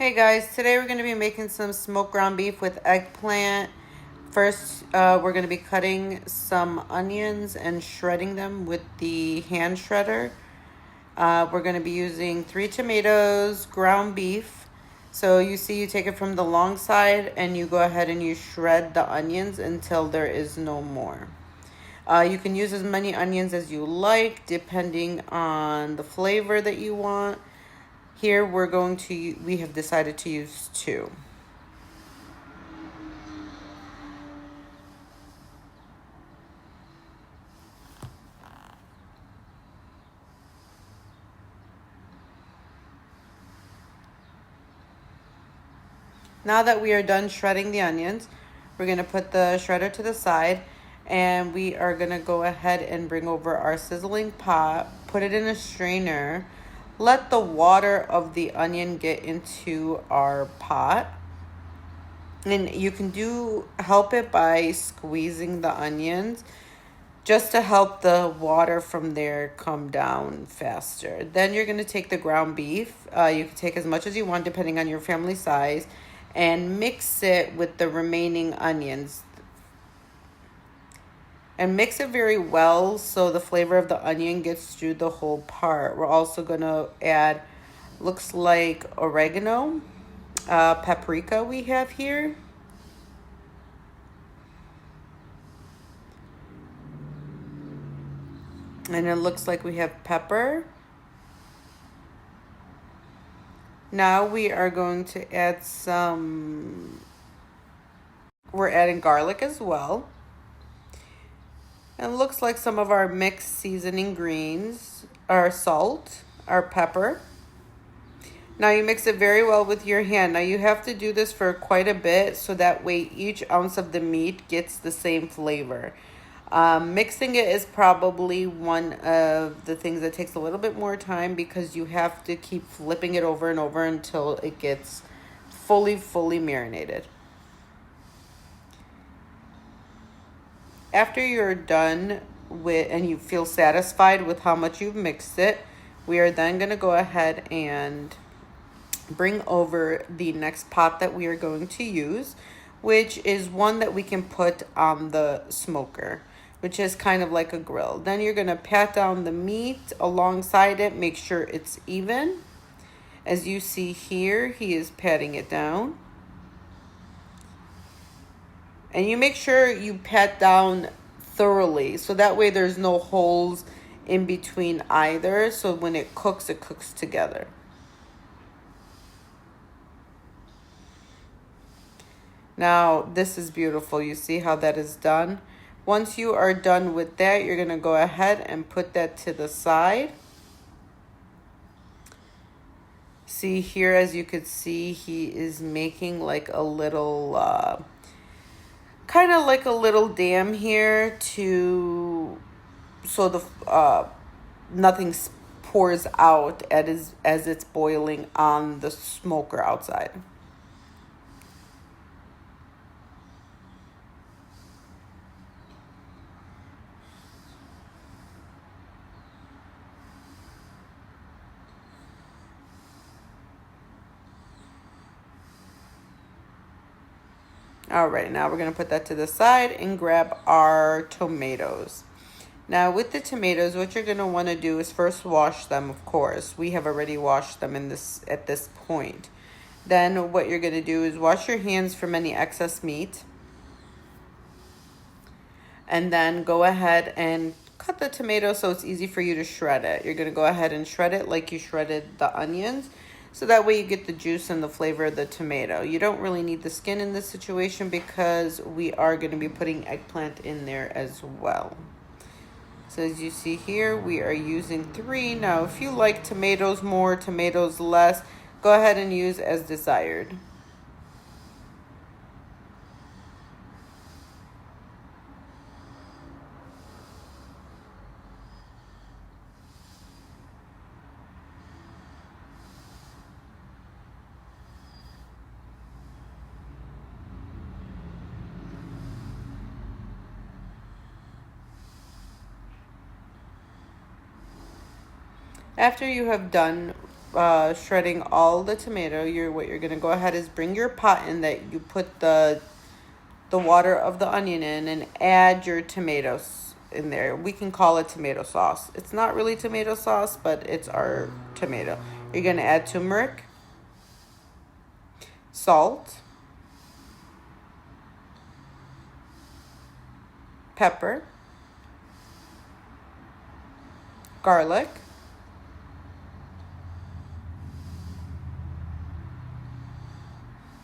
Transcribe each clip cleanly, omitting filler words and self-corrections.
Hey guys, today we're going to be making some smoked ground beef with eggplant. First, we're going to be cutting some onions and shredding them with the hand shredder. We're going to be using 3 tomatoes, ground beef. So you see you take it from the long side and you go ahead and you shred the onions until there is no more. You can use as many onions as you like depending on the flavor that you want. Here we have decided to use 2. Now that we are done shredding the onions, we're going to put the shredder to the side and we are going to go ahead and bring over our sizzling pot, put it in a strainer, let the water of the onion get into our pot. And you can help it by squeezing the onions just to help the water from there come down faster. Then you're going to take the ground beef. You can take as much as you want depending on your family size and mix it with the remaining onions. And mix it very well so the flavor of the onion gets through the whole part. We're also going to add, looks like oregano, paprika we have here. And it looks like we have pepper. Now we are going to add we're adding garlic as well. And it looks like some of our mixed seasoning greens, our salt, our pepper. Now you mix it very well with your hand. Now you have to do this for quite a bit so that way each ounce of the meat gets the same flavor. Mixing it is probably one of the things that takes a little bit more time because you have to keep flipping it over and over until it gets fully marinated. After you're done and you feel satisfied with how much you've mixed it, we are then going to go ahead and bring over the next pot that we are going to use, which is one that we can put on the smoker, which is kind of like a grill. Then you're going to pat down the meat alongside it, make sure it's even. As you see here, he is patting it down. And you make sure you pat down thoroughly so that way there's no holes in between either. So when it cooks together. Now this is beautiful. You see how that is done? Once you are done with that, you're going to go ahead and put that to the side. See here, as you could see, he is making like a little, kind of like a little dam here so the nothing pours out as it's boiling on the smoker outside. All right, now we're going to put that to the side and grab our tomatoes. Now with the tomatoes, what you're going to want to do is first wash them, of course. We have already washed them at this point. Then what you're going to do is wash your hands from any excess meat. And then go ahead and cut the tomato so it's easy for you to shred it. You're going to go ahead and shred it like you shredded the onions. So that way you get the juice and the flavor of the tomato. You don't really need the skin in this situation because we are going to be putting eggplant in there as well. So as you see here, we are using 3. Now, if you like tomatoes more, tomatoes less, go ahead and use as desired. After you have done shredding all the tomato, what you're gonna go ahead is bring your pot in that you put the water of the onion in and add your tomatoes in there. We can call it tomato sauce. It's not really tomato sauce, but it's our tomato. You're gonna add turmeric, salt, pepper, garlic,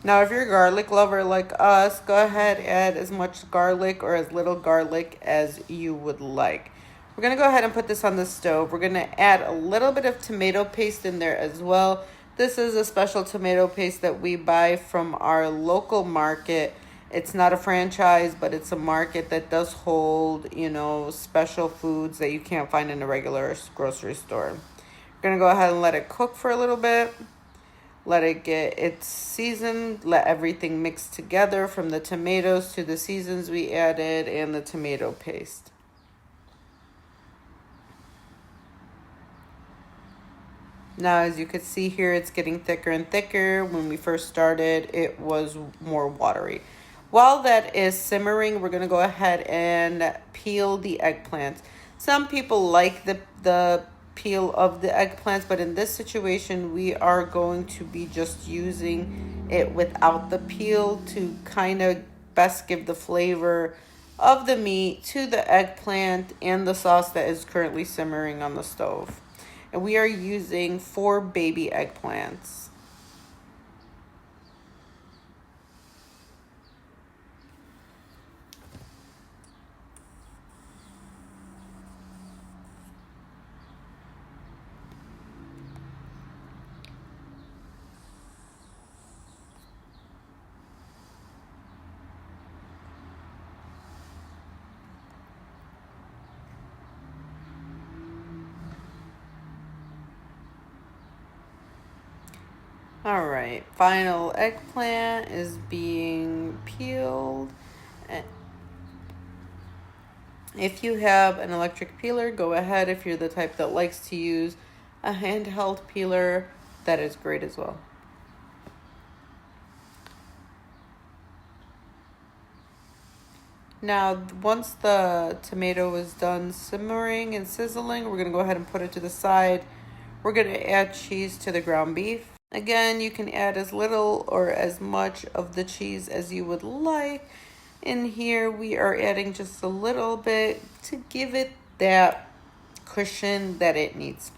now, if you're a garlic lover like us, go ahead, add as much garlic or as little garlic as you would like. We're going to go ahead and put this on the stove. We're going to add a little bit of tomato paste in there as well. This is a special tomato paste that we buy from our local market. It's not a franchise, but it's a market that does hold, special foods that you can't find in a regular grocery store. We're going to go ahead and let it cook for a little bit. Let it get its seasoned. Let everything mix together from the tomatoes to the seasons we added and the tomato paste. Now, as you can see here, it's getting thicker and thicker. When we first started, it was more watery. While that is simmering, we're going to go ahead and peel the eggplants. Some people like the peel of the eggplants, but in this situation we are going to be just using it without the peel to kind of best give the flavor of the meat to the eggplant and the sauce that is currently simmering on the stove. And we are using 4 baby eggplants. All right, final eggplant is being peeled. If you have an electric peeler, go ahead. If you're the type that likes to use a handheld peeler, that is great as well. Now, once the tomato is done simmering and sizzling, we're going to go ahead and put it to the side. We're going to add cheese to the ground beef. Again, you can add as little or as much of the cheese as you would like. In here, we are adding just a little bit to give it that cushion that it needs.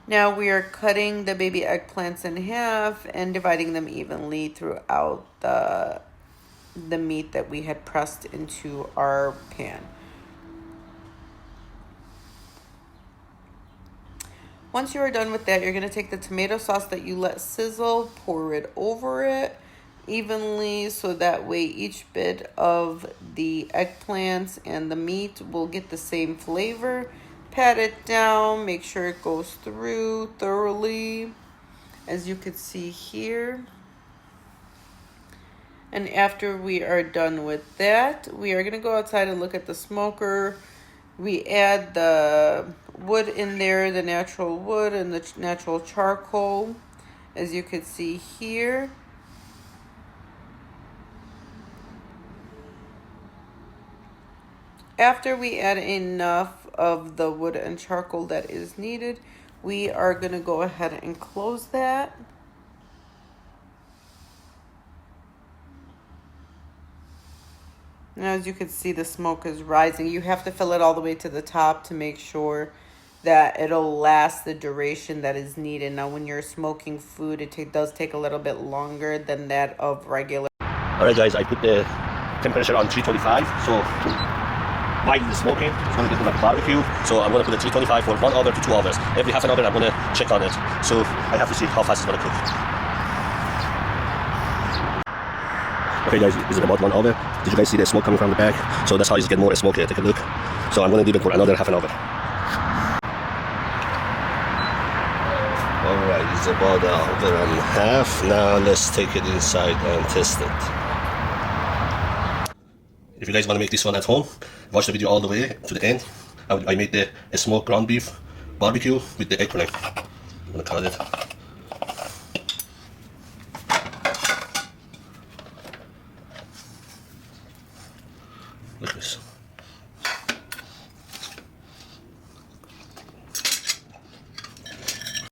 Now we are cutting the baby eggplants in half and dividing them evenly throughout the meat that we had pressed into our pan. Once you are done with that, you're going to take the tomato sauce that you let sizzle, pour it over it evenly so that way each bit of the eggplants and the meat will get the same flavor. Pat it down, make sure it goes through thoroughly, as you can see here. And after we are done with that, we are going to go outside and look at the smoker. We add the wood in there, the natural wood and the natural charcoal, as you can see here. After we add enough of the wood and charcoal that is needed, we are going to go ahead and close that. Now, as you can see, the smoke is rising. You have to fill it all the way to the top to make sure that it'll last the duration that is needed. Now, when you're smoking food, it does take a little bit longer than that of regular. All right, guys, I put the temperature on 325. So while it's smoking, it's going to get like a barbecue. So I'm going to put it 325 for 1 hour to 2 hours. Every half an hour, I'm going to check on it. So I have to see how fast it's going to cook. Okay guys, this is about 1 hour. Did you guys see the smoke coming from the back? So that's how it's getting more smoky. Take a look. So I'm going to leave it for another half an hour. Alright, it's about 1 hour and a half. Now let's take it inside and test it. If you guys want to make this one at home, watch the video all the way to the end. I made the smoked ground beef barbecue with the eggplant. I'm gonna cut it. Look at this.